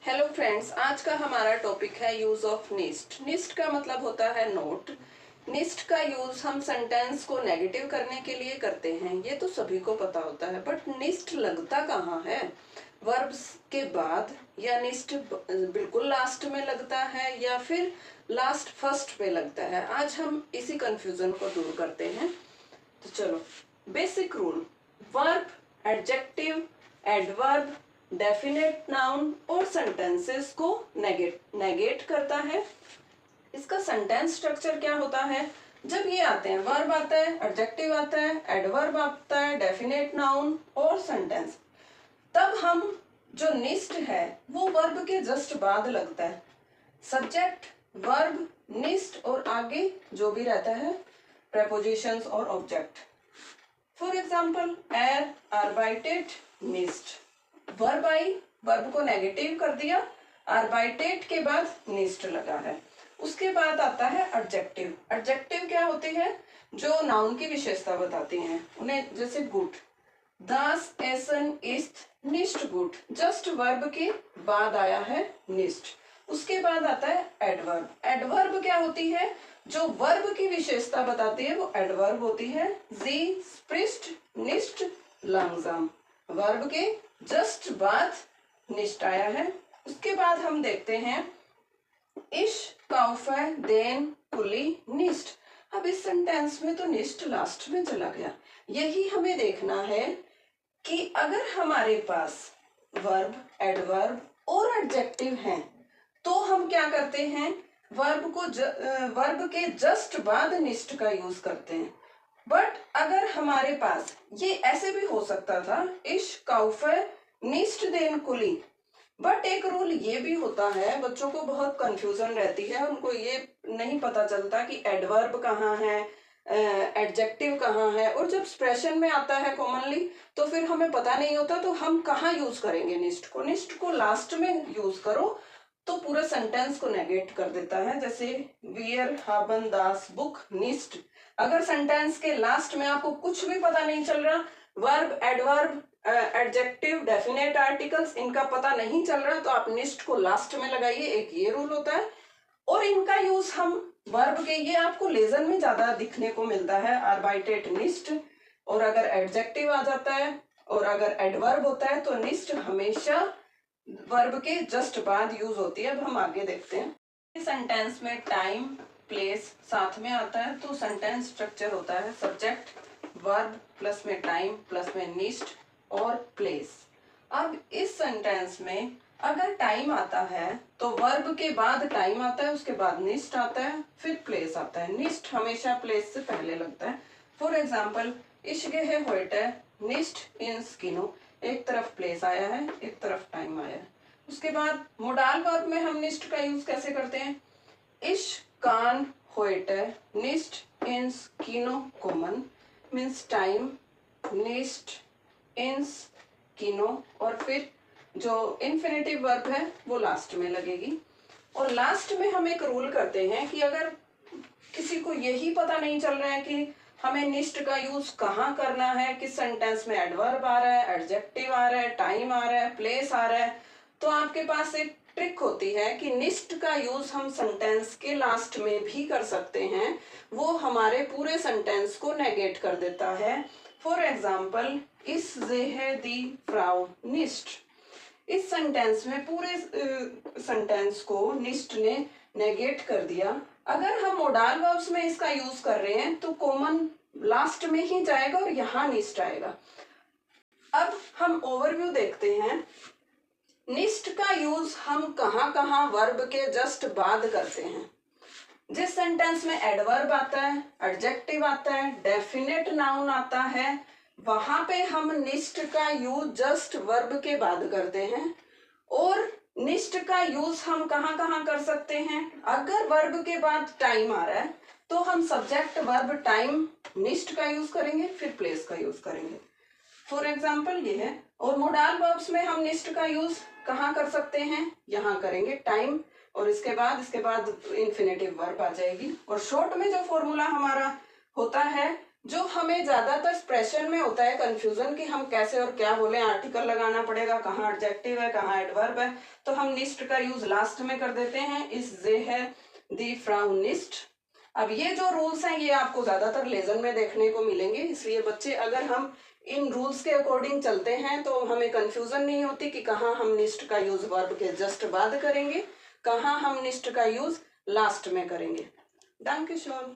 Hello friends, आज का हमारा टॉपिक है यूज ऑफ निस्ट। निस्ट का मतलब होता है नोट। निस्ट का यूज हम सेंटेंस को नेगेटिव करने के लिए करते हैं, ये तो सभी को पता होता है। बट निस्ट लगता कहाँ है? वर्ब्स के बाद, या निस्ट बिल्कुल लास्ट में लगता है, या फिर लास्ट फर्स्ट पे लगता है। आज हम इसी कंफ्यूजन को दूर करते हैं। तो चलो, basic rule. Verb, adjective, adverb, definite noun और सेंटेंसेस को नेगेट करता है। इसका सेंटेंस स्ट्रक्चर क्या होता है? जब ये आते हैं, वर्ब आता है, एडजेक्टिव आता है, एडवर्ब आता है, डेफिनेट नाउन और सेंटेंस, तब हम जो निस्ट है वो वर्ब के जस्ट बाद लगता है। सब्जेक्ट, वर्ब, निस्ट और आगे जो भी रहता है prepositions और ऑब्जेक्ट। फॉर एग्जाम्पल, एर आर्बाइटेड निस्ट। वर्ब आई, वर्ब को नेगेटिव कर दिया, आर्बाइटेड के बाद निस्ट लगा है। उसके बाद आता है एडजेक्टिव। एडजेक्टिव क्या होती है? जो नाउन की विशेषता बताती हैं उन्हें, जैसे गुड, दास एसन इस्ट निस्ट गुड। जस्ट वर्ब के बाद आया है निस्ट। उसके बाद आता है एडवर्ब। एडवर्ब क्या होती है? जो वर्ब की विशेषता बताती है वो एडवर्ब होती है। जी स्प्रिस्ट निस्ट लंगजाम। वर्ब के जस्ट बाद निस्ट आया है। उसके बाद हम देखते हैं इश काउफे देन कुली निस्ट। अब इस सेंटेंस में तो निस्ट लास्ट में चला गया। यही हमें देखना है कि अगर हमारे पास वर्ब, एडवर्ब और एडजेक्टिव हैं तो हम क्या करते हैं? वर्ब के जस्ट बाद निस्ट का यूज करते हैं। बट अगर हमारे पास, ये ऐसे भी हो सकता था, इश काउफे निस्ट देन कुली। बट एक रूल ये भी होता है, बच्चों को बहुत कंफ्यूजन रहती है, उनको ये नहीं पता चलता कि एडवर्ब कहाँ है, एडजेक्टिव कहाँ है। और जब एक्सप्रेशन में आता है कॉमनली तो फिर हमें पता नहीं होता, तो हम कहाँ यूज करेंगे निस्ट को? निस्ट को लास्ट में यूज करो तो पूरे सेंटेंस को नेगेट कर देता है। जैसे वियर हाबन दास बुक निस्ट। अगर सेंटेंस के लास्ट में आपको कुछ भी पता नहीं चल रहा, verb, adverb, adjective, definite articles, इनका पता नहीं चल रहा, तो आप निस्ट को लास्ट में लगाइए। एक ये रूल होता है। और इनका यूज हम वर्ब के, ये आपको लेजन में ज्यादा दिखने को मिलता है, आर्बाइटेड निस्ट। और अगर एडजेक्टिव आ जाता है और अगर एडवर्ब होता है तो निस्ट हमेशा वर्ब के जस्ट बाद यूज होती है। अब हम आगे देखते हैं। सेंटेंस में टाइम, प्लेस साथ में आता है तो सेंटेंस स्ट्रक्चर होता है सब्जेक्ट, वर्ब प्लस में टाइम प्लस में निस्ट और प्लेस। अब इस सेंटेंस में अगर टाइम आता है तो वर्ब के बाद टाइम आता है, उसके बाद निस्ट आता है, फिर प्लेस आता है। निस्ट हमेशा प्लेस से पहले लगता है। फॉर एग्जाम्पल, इश्क है होइटे निस्ट इन स्किनो। एक तरफ प्लेस आया है, एक तरफ टाइम आया है। उसके बाद मोडाल वर्ब में हम निस्ट का यूज कैसे करते हैं? इश कान होइटे निस्ट इन स्किनो कॉमन मीन्स टाइम, निस्ट, इंस, किनो, और फिर जो इन्फिनेटिव वर्ब है वो लास्ट में लगेगी। और लास्ट में हम एक रूल करते हैं कि अगर किसी को यही पता नहीं चल रहा है कि हमें निस्ट का यूज कहाँ करना है, किस सेंटेंस में एडवर्ब आ रहा है, एडजेक्टिव आ रहा है, टाइम आ रहा है, प्लेस आ रहा है, तो आपके पास एक ट्रिक होती है कि निस्ट का यूज हम सेंटेंस के लास्ट में भी कर सकते हैं। वो हमारे पूरे सेंटेंस को नेगेट कर देता है। फॉर एग्जाम्पल, इस जेह दी फ्राउ निस्ट। इस सेंटेंस में पूरे सेंटेंस को निस्ट ने नेगेट कर दिया। अगर हम मोडाल वर्ब्स में इसका यूज कर रहे हैं तो कॉमन लास्ट में ही जाएगा और यहाँ निस्ट आएगा। अब हम ओवरव्यू देखते हैं। निस्ट का यूज हम कहाँ कहाँ वर्ब के जस्ट बाद करते हैं। जिस सेंटेंस में एडवर्ब आता है, एडजेक्टिव आता है, डेफिनेट नाउन आता है, वहां पे हम निस्ट का यूज जस्ट वर्ब के बाद करते हैं। और निस्ट का यूज हम कहाँ कहाँ कर सकते हैं? अगर वर्ब के बाद टाइम आ रहा है तो हम सब्जेक्ट, वर्ब, टाइम, निस्ट का यूज करेंगे, फिर प्लेस का यूज करेंगे। फॉर एग्जाम्पल ये है। और मोडाल वर्ब्स में हम निस्ट का यूज कहाँ कर सकते हैं? यहाँ करेंगे, टाइम, और इसके बाद इन्फिनेटिव वर्ब आ जाएगी। और शॉर्ट में जो फॉर्मूला हमारा होता है जो हमें ज्यादातर एक्सप्रेशन में होता है कंफ्यूजन कि हम कैसे और क्या बोले, आर्टिकल लगाना पड़ेगा, कहाँ एडजेक्टिव है कहाँ एडवर्ब है, तो हम निस्ट का यूज लास्ट में कर देते हैं। इस जे है दी फ्राउ निस्ट। अब ये जो रूल्स हैं ये आपको ज्यादातर लेसन में देखने को मिलेंगे, इसलिए बच्चे अगर हम इन रूल्स के अकॉर्डिंग चलते हैं तो हमें कंफ्यूजन नहीं होती कि कहाँ हम निस्ट का यूज वर्ब के जस्ट बाद करेंगे, कहाँ हम निस्ट का यूज लास्ट में करेंगे। Danke schön।